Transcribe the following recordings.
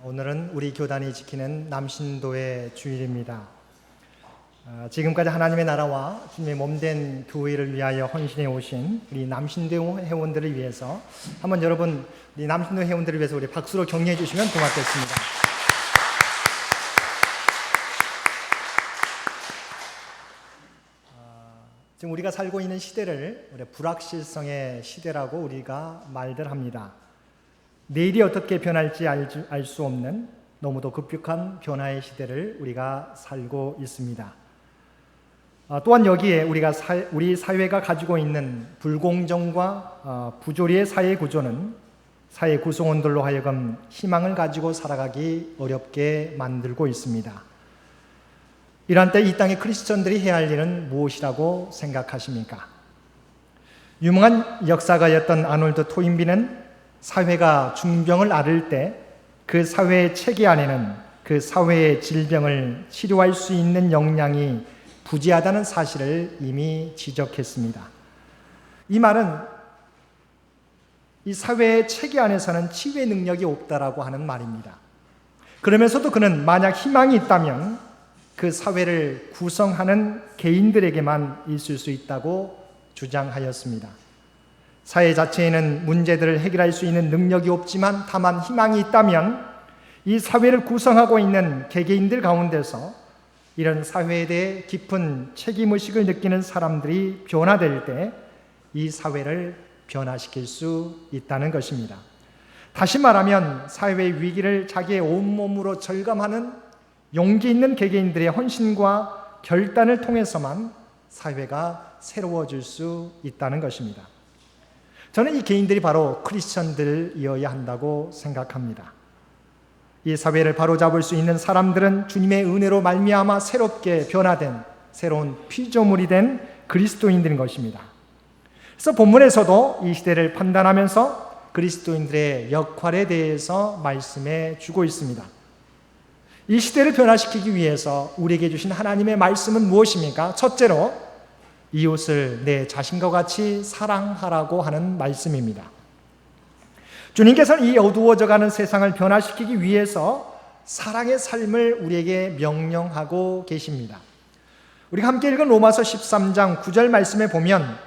오늘은 우리 교단이 지키는 남신도의 주일입니다. 지금까지 하나님의 나라와 주님의 몸된 교회를 위하여 헌신해 오신 우리 남신도 회원들을 위해서 한번 여러분 우리 남신도 회원들을 위해서 우리 박수로 격려해 주시면 고맙겠습니다. 지금 우리가 살고 있는 시대를 우리 불확실성의 시대라고 우리가 말들 합니다. 내일이 어떻게 변할지 알 수 없는 너무도 급격한 변화의 시대를 우리가 살고 있습니다. 또한 여기에 우리 사회가 가지고 있는 불공정과 부조리의 사회 구조는 사회 구성원들로 하여금 희망을 가지고 살아가기 어렵게 만들고 있습니다. 이러한 때 이 땅의 크리스천들이 해야 할 일은 무엇이라고 생각하십니까? 유명한 역사가였던 아놀드 토인비는 사회가 중병을 앓을 때 그 사회의 체계 안에는 그 사회의 질병을 치료할 수 있는 역량이 부재하다는 사실을 이미 지적했습니다. 이 말은 이 사회의 체계 안에서는 치유의 능력이 없다라고 하는 말입니다. 그러면서도 그는 만약 희망이 있다면 그 사회를 구성하는 개인들에게만 있을 수 있다고 주장하였습니다. 사회 자체에는 문제들을 해결할 수 있는 능력이 없지만 다만 희망이 있다면 이 사회를 구성하고 있는 개개인들 가운데서 이런 사회에 대해 깊은 책임의식을 느끼는 사람들이 변화될 때 이 사회를 변화시킬 수 있다는 것입니다. 다시 말하면 사회의 위기를 자기의 온몸으로 절감하는 용기 있는 개개인들의 헌신과 결단을 통해서만 사회가 새로워질 수 있다는 것입니다. 저는 이 개인들이 바로 크리스천들이어야 한다고 생각합니다. 이 사회를 바로잡을 수 있는 사람들은 주님의 은혜로 말미암아 새롭게 변화된 새로운 피조물이 된 그리스도인들인 것입니다. 그래서 본문에서도 이 시대를 판단하면서 그리스도인들의 역할에 대해서 말씀해 주고 있습니다. 이 시대를 변화시키기 위해서 우리에게 주신 하나님의 말씀은 무엇입니까? 첫째로 이웃을 내 자신과 같이 사랑하라고 하는 말씀입니다. 주님께서는 이 어두워져가는 세상을 변화시키기 위해서 사랑의 삶을 우리에게 명령하고 계십니다. 우리가 함께 읽은 로마서 13장 9절 말씀에 보면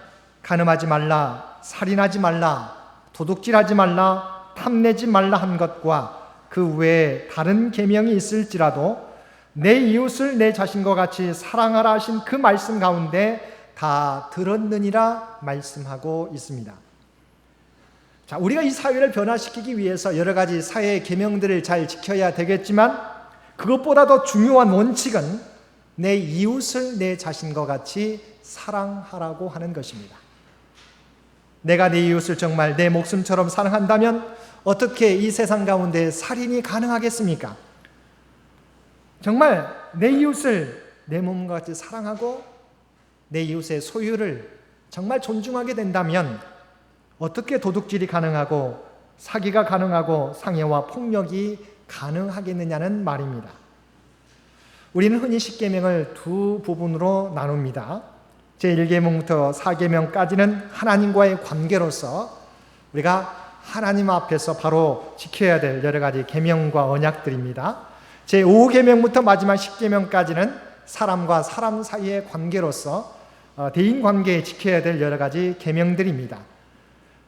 간음하지 말라, 살인하지 말라, 도둑질하지 말라, 탐내지 말라 한 것과 그 외에 다른 계명이 있을지라도 내 이웃을 내 자신과 같이 사랑하라 하신 그 말씀 가운데 다 들었느니라 말씀하고 있습니다. 자, 우리가 이 사회를 변화시키기 위해서 여러 가지 사회의 계명들을 잘 지켜야 되겠지만 그것보다 더 중요한 원칙은 내 이웃을 내 자신과 같이 사랑하라고 하는 것입니다. 내가 내 이웃을 정말 내 목숨처럼 사랑한다면 어떻게 이 세상 가운데 살인이 가능하겠습니까? 정말 내 이웃을 내 몸과 같이 사랑하고 내 이웃의 소유를 정말 존중하게 된다면 어떻게 도둑질이 가능하고 사기가 가능하고 상해와 폭력이 가능하겠느냐는 말입니다. 우리는 흔히 10계명을 두 부분으로 나눕니다. 제1계명부터 4계명까지는 하나님과의 관계로서 우리가 하나님 앞에서 바로 지켜야 될 여러 가지 계명과 언약들입니다. 제5계명부터 마지막 10계명까지는 사람과 사람 사이의 관계로서 대인 관계에 지켜야 될 여러 가지 계명들입니다.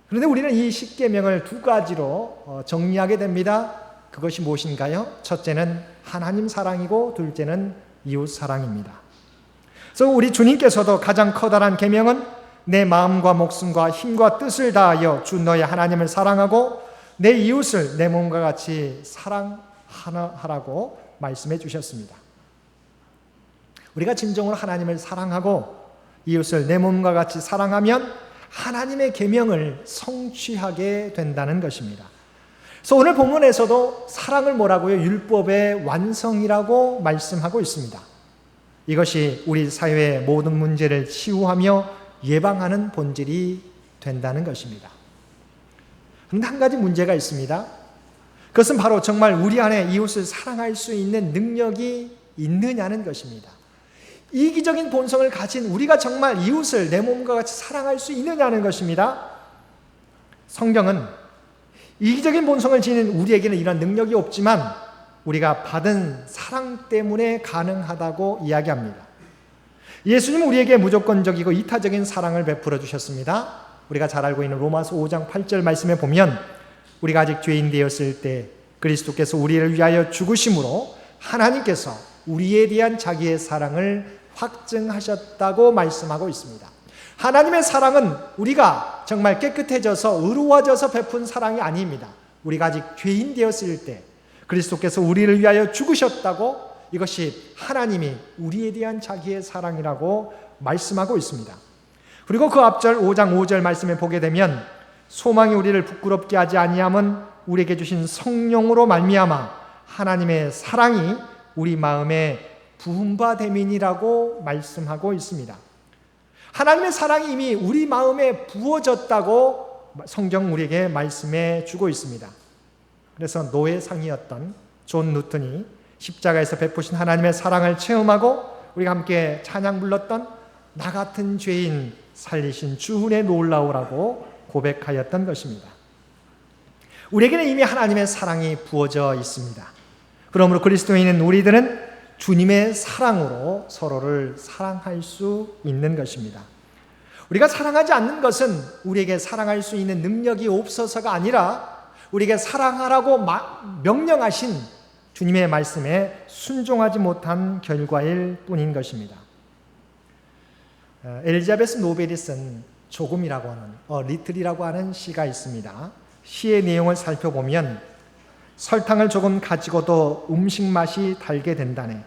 그런데 우리는 이 10계명을 두 가지로 정리하게 됩니다. 그것이 무엇인가요? 첫째는 하나님 사랑이고 둘째는 이웃 사랑입니다. 그래서 우리 주님께서도 가장 커다란 계명은 내 마음과 목숨과 힘과 뜻을 다하여 주 너의 하나님을 사랑하고 내 이웃을 내 몸과 같이 사랑하라고 말씀해 주셨습니다. 우리가 진정으로 하나님을 사랑하고 이웃을 내 몸과 같이 사랑하면 하나님의 계명을 성취하게 된다는 것입니다. 그래서 오늘 본문에서도 사랑을 뭐라고요? 율법의 완성이라고 말씀하고 있습니다. 이것이 우리 사회의 모든 문제를 치유하며 예방하는 본질이 된다는 것입니다. 그런데 한 가지 문제가 있습니다. 그것은 바로 정말 우리 안에 이웃을 사랑할 수 있는 능력이 있느냐는 것입니다. 이기적인 본성을 가진 우리가 정말 이웃을 내 몸과 같이 사랑할 수 있느냐는 것입니다. 성경은 이기적인 본성을 지닌 우리에게는 이런 능력이 없지만 우리가 받은 사랑 때문에 가능하다고 이야기합니다. 예수님은 우리에게 무조건적이고 이타적인 사랑을 베풀어 주셨습니다. 우리가 잘 알고 있는 로마서 5장 8절 말씀에 보면 우리가 아직 죄인 되었을 때 그리스도께서 우리를 위하여 죽으심으로 하나님께서 우리에 대한 자기의 사랑을 확증하셨다고 말씀하고 있습니다. 하나님의 사랑은 우리가 정말 깨끗해져서 의로워져서 베푼 사랑이 아닙니다. 우리가 아직 죄인 되었을 때 그리스도께서 우리를 위하여 죽으셨다고 이것이 하나님이 우리에 대한 자기의 사랑이라고 말씀하고 있습니다. 그리고 그 앞절 5장 5절 말씀에 보게 되면 소망이 우리를 부끄럽게 하지 아니함은 우리에게 주신 성령으로 말미암아 하나님의 사랑이 우리 마음에 부음바됨이니라고 말씀하고 있습니다. 하나님의 사랑이 이미 우리 마음에 부어졌다고 성경 우리에게 말씀해 주고 있습니다. 그래서 노예상이었던 존 누튼이 십자가에서 베푸신 하나님의 사랑을 체험하고 우리가 함께 찬양 불렀던 나 같은 죄인 살리신 주 은혜 놀라우라고 고백하였던 것입니다. 우리에게는 이미 하나님의 사랑이 부어져 있습니다. 그러므로 그리스도인인 우리들은 주님의 사랑으로 서로를 사랑할 수 있는 것입니다. 우리가 사랑하지 않는 것은 우리에게 사랑할 수 있는 능력이 없어서가 아니라 우리에게 사랑하라고 명령하신 주님의 말씀에 순종하지 못한 결과일 뿐인 것입니다. 엘리자베스 노벨이 쓴 조금이라고 하는 리틀이라고 하는 시가 있습니다. 시의 내용을 살펴보면 설탕을 조금 가지고도 음식 맛이 달게 된다네.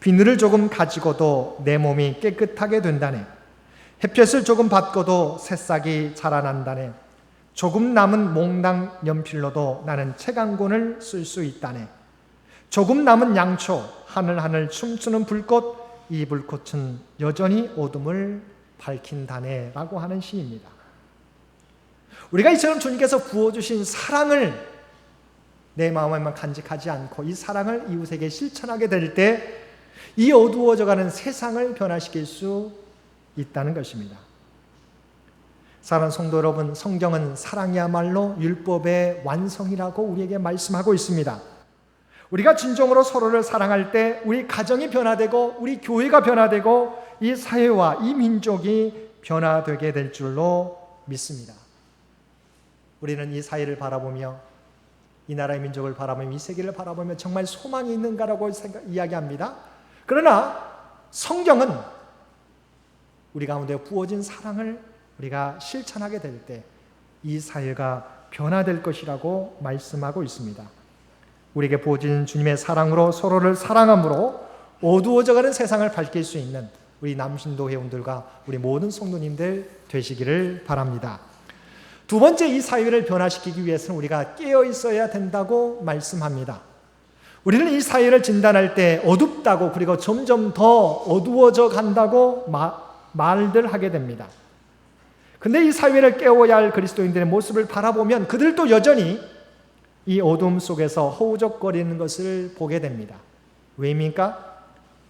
비늘을 조금 가지고도 내 몸이 깨끗하게 된다네. 햇볕을 조금 받고도 새싹이 자라난다네. 조금 남은 몽당 연필로도 나는 책 한 권을 쓸 수 있다네. 조금 남은 양초, 하늘하늘 춤추는 불꽃, 이 불꽃은 여전히 어둠을 밝힌다네 라고 하는 시입니다. 우리가 이처럼 주님께서 부어주신 사랑을 내 마음에만 간직하지 않고 이 사랑을 이웃에게 실천하게 될 때 이 어두워져가는 세상을 변화시킬 수 있다는 것입니다. 사랑하는 성도 여러분, 성경은 사랑이야말로 율법의 완성이라고 우리에게 말씀하고 있습니다. 우리가 진정으로 서로를 사랑할 때 우리 가정이 변화되고 우리 교회가 변화되고 이 사회와 이 민족이 변화되게 될 줄로 믿습니다. 우리는 이 사회를 바라보며 이 나라의 민족을 바라보며 이 세계를 바라보며 정말 소망이 있는가라고 이야기합니다. 그러나 성경은 우리 가운데 부어진 사랑을 우리가 실천하게 될 때 이 사회가 변화될 것이라고 말씀하고 있습니다. 우리에게 부어진 주님의 사랑으로 서로를 사랑함으로 어두워져가는 세상을 밝힐 수 있는 우리 남신도 회원들과 우리 모든 성도님들 되시기를 바랍니다. 두 번째, 이 사회를 변화시키기 위해서는 우리가 깨어 있어야 된다고 말씀합니다. 우리는 이 사회를 진단할 때 어둡다고 그리고 점점 더 어두워져 간다고 말들 하게 됩니다. 근데 이 사회를 깨워야 할 그리스도인들의 모습을 바라보면 그들도 여전히 이 어둠 속에서 허우적거리는 것을 보게 됩니다. 왜입니까?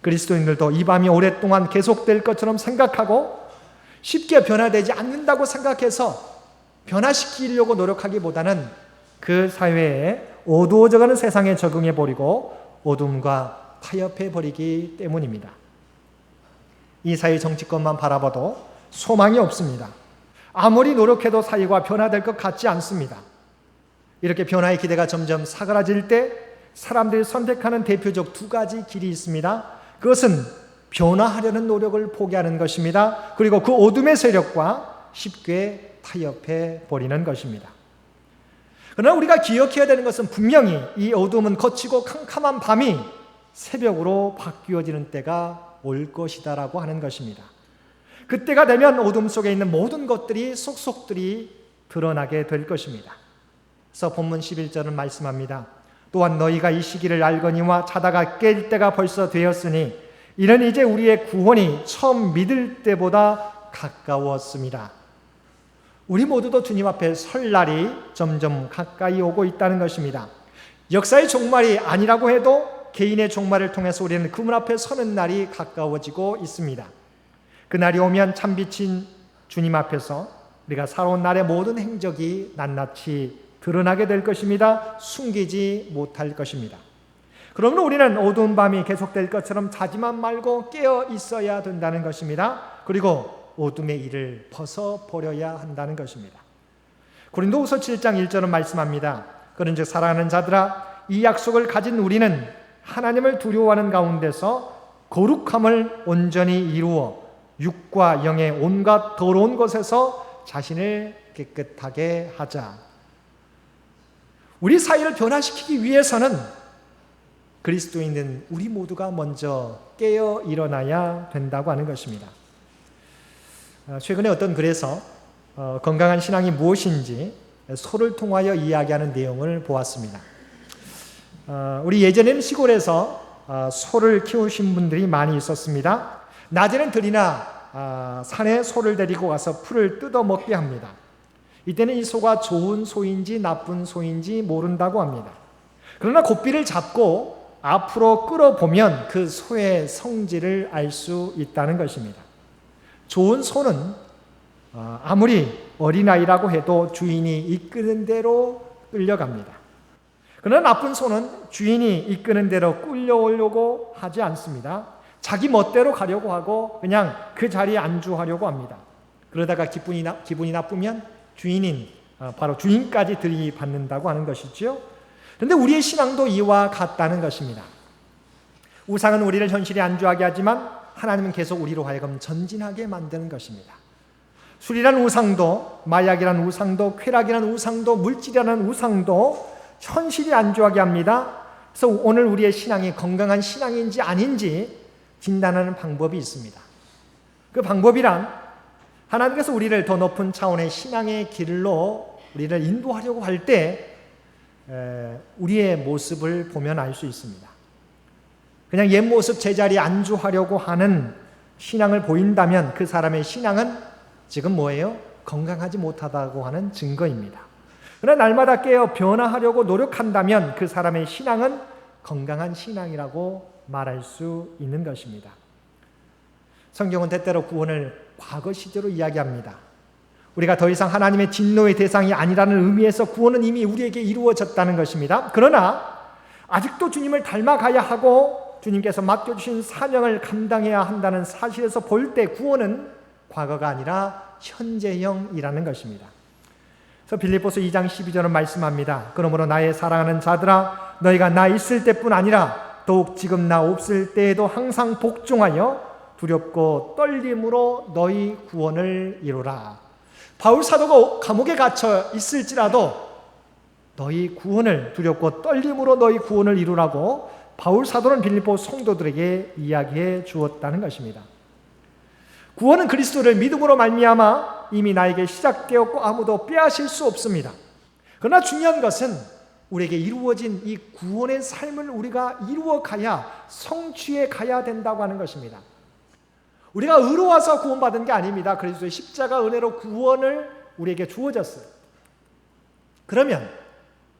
그리스도인들도 이 밤이 오랫동안 계속될 것처럼 생각하고 쉽게 변화되지 않는다고 생각해서 변화시키려고 노력하기보다는 그 사회에 어두워져가는 세상에 적응해버리고 어둠과 타협해버리기 때문입니다. 이 사회 정치권만 바라봐도 소망이 없습니다. 아무리 노력해도 사회가 변화될 것 같지 않습니다. 이렇게 변화의 기대가 점점 사그라질 때 사람들이 선택하는 대표적 두 가지 길이 있습니다. 그것은 변화하려는 노력을 포기하는 것입니다. 그리고 그 어둠의 세력과 쉽게 타협해 버리는 것입니다. 그러나 우리가 기억해야 되는 것은 분명히 이 어둠은 거치고 캄캄한 밤이 새벽으로 바뀌어지는 때가 올 것이다라고 하는 것입니다. 그때가 되면 어둠 속에 있는 모든 것들이 속속들이 드러나게 될 것입니다. 그래서 본문 11절은 말씀합니다. 또한 너희가 이 시기를 알거니와 자다가 깰 때가 벌써 되었으니 이는 이제 우리의 구원이 처음 믿을 때보다 가까웠습니다. 우리 모두도 주님 앞에 설 날이 점점 가까이 오고 있다는 것입니다. 역사의 종말이 아니라고 해도 개인의 종말을 통해서 우리는 그 문 앞에 서는 날이 가까워지고 있습니다. 그 날이 오면 참빛인 주님 앞에서 우리가 살아온 날의 모든 행적이 낱낱이 드러나게 될 것입니다. 숨기지 못할 것입니다. 그러므로 우리는 어두운 밤이 계속될 것처럼 자지만 말고 깨어 있어야 된다는 것입니다. 그리고 어둠의 일을 벗어버려야 한다는 것입니다. 고린도후서 7장 1절은 말씀합니다. 그런즉 사랑하는 자들아, 이 약속을 가진 우리는 하나님을 두려워하는 가운데서 거룩함을 온전히 이루어 육과 영의 온갖 더러운 것에서 자신을 깨끗하게 하자. 우리 사회를 변화시키기 위해서는 그리스도인은 우리 모두가 먼저 깨어 일어나야 된다고 하는 것입니다. 최근에 어떤 글에서 건강한 신앙이 무엇인지 소를 통하여 이야기하는 내용을 보았습니다. 우리 예전에는 시골에서 소를 키우신 분들이 많이 있었습니다. 낮에는 들이나 산에 소를 데리고 가서 풀을 뜯어 먹게 합니다. 이때는 이 소가 좋은 소인지 나쁜 소인지 모른다고 합니다. 그러나 고삐를 잡고 앞으로 끌어보면 그 소의 성질을 알 수 있다는 것입니다. 좋은 소는 아무리 어린아이라고 해도 주인이 이끄는 대로 끌려갑니다. 그러나 나쁜 소는 주인이 이끄는 대로 끌려오려고 하지 않습니다. 자기 멋대로 가려고 하고 그냥 그 자리에 안주하려고 합니다. 그러다가 기분이 나쁘면 주인인 바로 주인까지 들이받는다고 하는 것이죠. 그런데 우리의 신앙도 이와 같다는 것입니다. 우상은 우리를 현실에 안주하게 하지만 하나님은 계속 우리로 하여금 전진하게 만드는 것입니다. 술이란 우상도, 마약이란 우상도, 쾌락이란 우상도, 물질이라는 우상도 현실이 안주하게 합니다. 그래서 오늘 우리의 신앙이 건강한 신앙인지 아닌지 진단하는 방법이 있습니다. 그 방법이란 하나님께서 우리를 더 높은 차원의 신앙의 길로 우리를 인도하려고 할 때 우리의 모습을 보면 알 수 있습니다. 그냥 옛 모습 제자리에 안주하려고 하는 신앙을 보인다면 그 사람의 신앙은 지금 뭐예요? 건강하지 못하다고 하는 증거입니다. 그러나 날마다 깨어 변화하려고 노력한다면 그 사람의 신앙은 건강한 신앙이라고 말할 수 있는 것입니다. 성경은 때때로 구원을 과거 시제로 이야기합니다. 우리가 더 이상 하나님의 진노의 대상이 아니라는 의미에서 구원은 이미 우리에게 이루어졌다는 것입니다. 그러나 아직도 주님을 닮아가야 하고 주님께서 맡겨주신 사명을 감당해야 한다는 사실에서 볼 때 구원은 과거가 아니라 현재형이라는 것입니다. 그래서 빌립보서 2장 12절은 말씀합니다. 그러므로 나의 사랑하는 자들아 너희가 나 있을 때뿐 아니라 더욱 지금 나 없을 때에도 항상 복종하여 두렵고 떨림으로 너희 구원을 이루라. 바울 사도가 감옥에 갇혀 있을지라도 너희 구원을 두렵고 떨림으로 너희 구원을 이루라고 바울 사도는 빌립보 성도들에게 이야기해 주었다는 것입니다. 구원은 그리스도를 믿음으로 말미암아 이미 나에게 시작되었고 아무도 빼앗을 수 없습니다. 그러나 중요한 것은 우리에게 이루어진 이 구원의 삶을 우리가 이루어가야 성취해 가야 된다고 하는 것입니다. 우리가 의로워서 구원받은 게 아닙니다. 그리스도의 십자가 은혜로 구원을 우리에게 주어졌어요. 그러면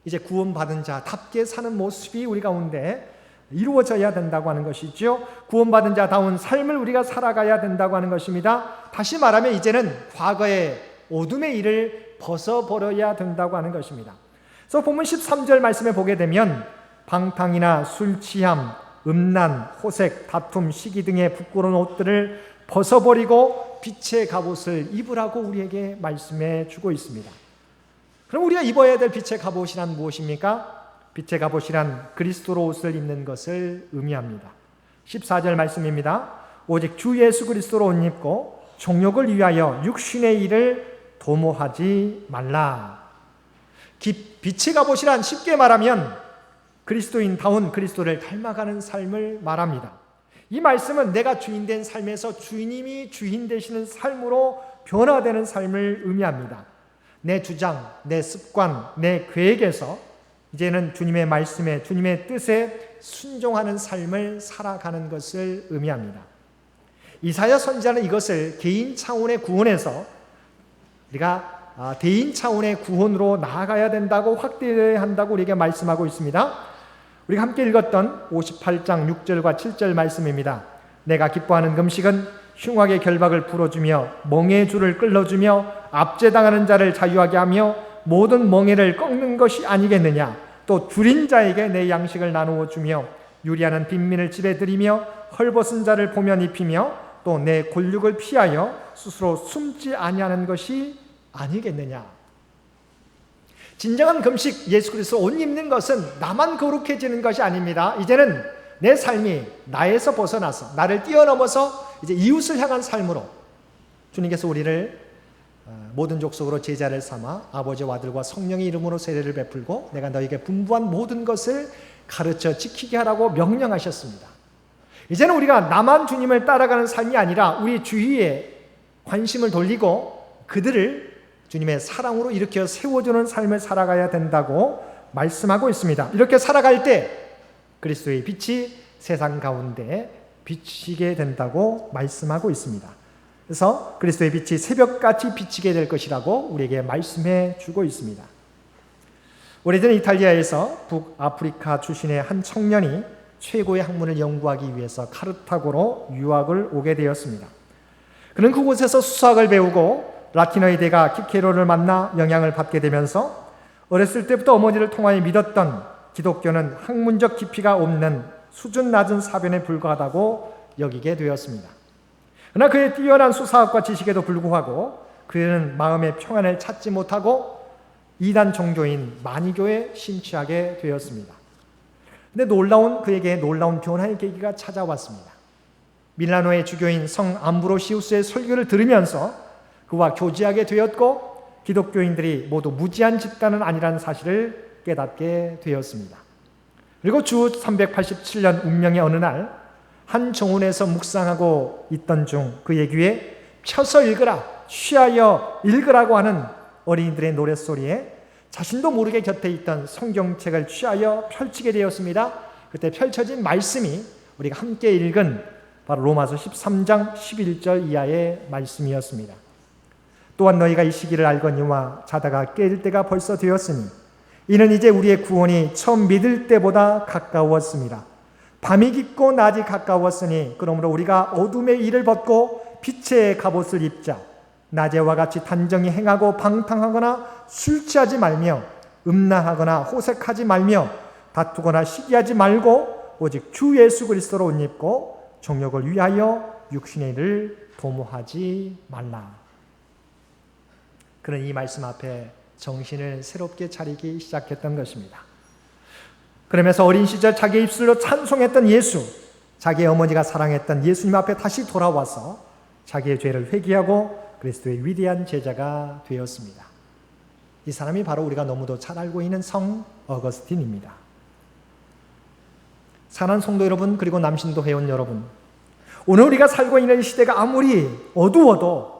이제 구원받은 자답게 사는 모습이 우리 가운데 이루어져야 된다고 하는 것이죠. 구원받은 자다운 삶을 우리가 살아가야 된다고 하는 것입니다. 다시 말하면 이제는 과거의 어둠의 일을 벗어버려야 된다고 하는 것입니다. 그래서 본문 13절 말씀에 보게 되면 방탕이나 술 취함, 음란, 호색, 다툼, 시기 등의 부끄러운 옷들을 벗어버리고 빛의 갑옷을 입으라고 우리에게 말씀해 주고 있습니다. 그럼 우리가 입어야 될 빛의 갑옷이란 무엇입니까? 빛의 갑옷이란 그리스도로 옷을 입는 것을 의미합니다. 14절 말씀입니다. 오직 주 예수 그리스도로 옷 입고 정욕을 위하여 육신의 일을 도모하지 말라. 빛의 갑옷이란 쉽게 말하면 그리스도인다운 그리스도를 닮아가는 삶을 말합니다. 이 말씀은 내가 주인된 삶에서 주님이 주인 되시는 삶으로 변화되는 삶을 의미합니다. 내 주장, 내 습관, 내 계획에서 이제는 주님의 말씀에, 주님의 뜻에 순종하는 삶을 살아가는 것을 의미합니다. 이사야 선지자는 이것을 개인 차원의 구원에서 우리가 대인 차원의 구원으로 나아가야 된다고 확대해야 한다고 우리에게 말씀하고 있습니다. 우리가 함께 읽었던 58장 6절과 7절 말씀입니다. 내가 기뻐하는 금식은 흉악의 결박을 풀어주며 멍에의 줄을 끌어주며 압제당하는 자를 자유하게 하며 모든 멍에를 꺾는 것이 아니겠느냐. 또 줄인 자에게 내 양식을 나누어 주며 유리하는 빈민을 집에 들이며 헐벗은 자를 보면 입히며 또 내 골육을 피하여 스스로 숨지 아니하는 것이 아니겠느냐. 진정한 금식, 예수 그리스도 옷 입는 것은 나만 거룩해지는 것이 아닙니다. 이제는 내 삶이 나에서 벗어나서 나를 뛰어넘어서 이제 이웃을 향한 삶으로 주님께서 우리를 모든 족속으로 제자를 삼아 아버지와 아들과 성령의 이름으로 세례를 베풀고 내가 너에게 분부한 모든 것을 가르쳐 지키게 하라고 명령하셨습니다. 이제는 우리가 나만 주님을 따라가는 삶이 아니라 우리 주위에 관심을 돌리고 그들을 주님의 사랑으로 일으켜 세워주는 삶을 살아가야 된다고 말씀하고 있습니다. 이렇게 살아갈 때 그리스도의 빛이 세상 가운데 비치게 된다고 말씀하고 있습니다. 그래서 그리스도의 빛이 새벽같이 비치게 될 것이라고 우리에게 말씀해 주고 있습니다. 오래전 이탈리아에서 북아프리카 출신의 한 청년이 최고의 학문을 연구하기 위해서 카르타고로 유학을 오게 되었습니다. 그는 그곳에서 수학을 배우고 라틴어의 대가 키케로를 만나 영향을 받게 되면서 어렸을 때부터 어머니를 통하여 믿었던 기독교는 학문적 깊이가 없는 수준 낮은 사변에 불과하다고 여기게 되었습니다. 그러나 그의 뛰어난 수사학과 지식에도 불구하고 그는 마음의 평안을 찾지 못하고 이단 종교인 마니교에 심취하게 되었습니다. 근데 그에게 놀라운 변화의 계기가 찾아왔습니다. 밀라노의 주교인 성 암브로시우스의 설교를 들으면서 그와 교제하게 되었고 기독교인들이 모두 무지한 집단은 아니라는 사실을 깨닫게 되었습니다. 그리고 주 387년 운명의 어느 날 한 정원에서 묵상하고 있던 중 그의 귀에 펴서 읽으라, 취하여 읽으라고 하는 어린이들의 노랫소리에 자신도 모르게 곁에 있던 성경책을 취하여 펼치게 되었습니다. 그때 펼쳐진 말씀이 우리가 함께 읽은 바로 로마서 13장 11절 이하의 말씀이었습니다. 또한 너희가 이 시기를 알거니와 자다가 깰 때가 벌써 되었으니 이는 이제 우리의 구원이 처음 믿을 때보다 가까웠습니다. 밤이 깊고 낮이 가까웠으니 그러므로 우리가 어둠의 일을 벗고 빛의 갑옷을 입자. 낮에와 같이 단정히 행하고 방탕하거나 술 취하지 말며 음란하거나 호색하지 말며 다투거나 시기하지 말고 오직 주 예수 그리스도로 옷 입고 정욕을 위하여 육신의 일을 도모하지 말라. 그는 이 말씀 앞에 정신을 새롭게 차리기 시작했던 것입니다. 그러면서 어린 시절 자기의 입술로 찬송했던 예수, 자기의 어머니가 사랑했던 예수님 앞에 다시 돌아와서 자기의 죄를 회개하고 그리스도의 위대한 제자가 되었습니다. 이 사람이 바로 우리가 너무도 잘 알고 있는 성 어거스틴입니다. 사랑하는 성도 여러분, 그리고 남신도 회원 여러분, 오늘 우리가 살고 있는 시대가 아무리 어두워도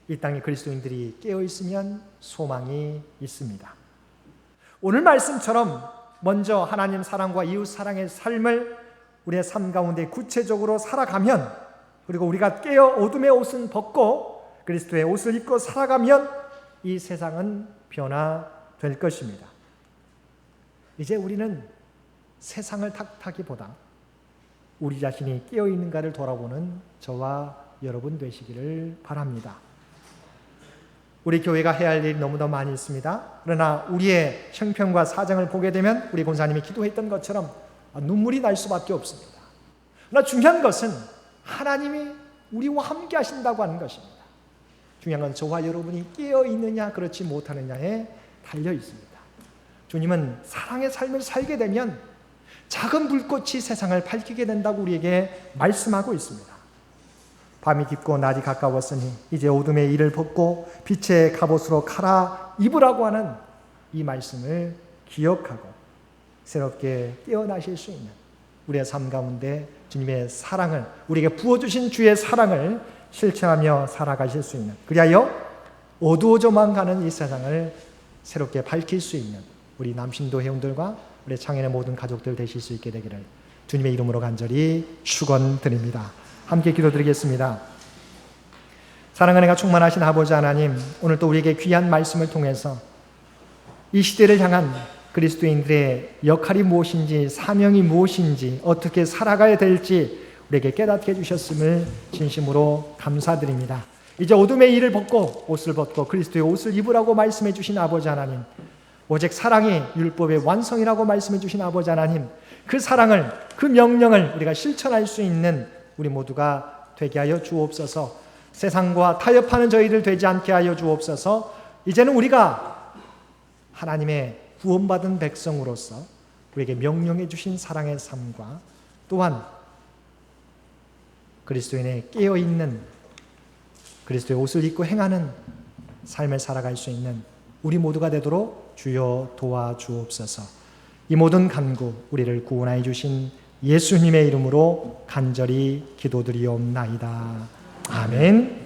이 땅에 그리스도인들이 깨어있으면 소망이 있습니다. 오늘 말씀처럼 먼저 하나님 사랑과 이웃 사랑의 삶을 우리의 삶 가운데 구체적으로 살아가면, 그리고 우리가 깨어 어둠의 옷은 벗고 그리스도의 옷을 입고 살아가면 이 세상은 변화될 것입니다. 이제 우리는 세상을 탓하기보다 우리 자신이 깨어있는가를 돌아보는 저와 여러분 되시기를 바랍니다. 우리 교회가 해야 할 일이 너무도 많이 있습니다. 그러나 우리의 형편과 사정을 보게 되면 우리 권사님이 기도했던 것처럼 눈물이 날 수밖에 없습니다. 그러나 중요한 것은 하나님이 우리와 함께 하신다고 하는 것입니다. 중요한 건 저와 여러분이 깨어있느냐 그렇지 못하느냐에 달려 있습니다. 주님은 사랑의 삶을 살게 되면 작은 불꽃이 세상을 밝히게 된다고 우리에게 말씀하고 있습니다. 밤이 깊고 낮이 가까웠으니 이제 어둠의 일을 벗고 빛의 갑옷으로 갈아 입으라고 하는 이 말씀을 기억하고 새롭게 깨어나실 수 있는 우리의 삶 가운데 주님의 사랑을, 우리에게 부어주신 주의 사랑을 실천하며 살아가실 수 있는, 그리하여 어두워져만 가는 이 세상을 새롭게 밝힐 수 있는 우리 남신도 회원들과 우리 창현의 모든 가족들 되실 수 있게 되기를 주님의 이름으로 간절히 축원드립니다. 함께 기도드리겠습니다. 사랑하는 은혜가 충만하신 아버지 하나님, 오늘 또 우리에게 귀한 말씀을 통해서 이 시대를 향한 그리스도인들의 역할이 무엇인지, 사명이 무엇인지, 어떻게 살아가야 될지 우리에게 깨닫게 해주셨음을 진심으로 감사드립니다. 이제 어둠의 일을 벗고 옷을 벗고 그리스도의 옷을 입으라고 말씀해 주신 아버지 하나님, 오직 사랑이 율법의 완성이라고 말씀해 주신 아버지 하나님, 그 사랑을, 그 명령을 우리가 실천할 수 있는 우리 모두가 되게 하여 주옵소서. 세상과 타협하는 저희들 되지 않게 하여 주옵소서. 이제는 우리가 하나님의 구원받은 백성으로서 우리에게 명령해 주신 사랑의 삶과 또한 그리스도인의 깨어있는 그리스도의 옷을 입고 행하는 삶을 살아갈 수 있는 우리 모두가 되도록 주여 도와주옵소서. 이 모든 간구 우리를 구원하여 주신 예수님의 이름으로 간절히 기도드리옵나이다. 아멘.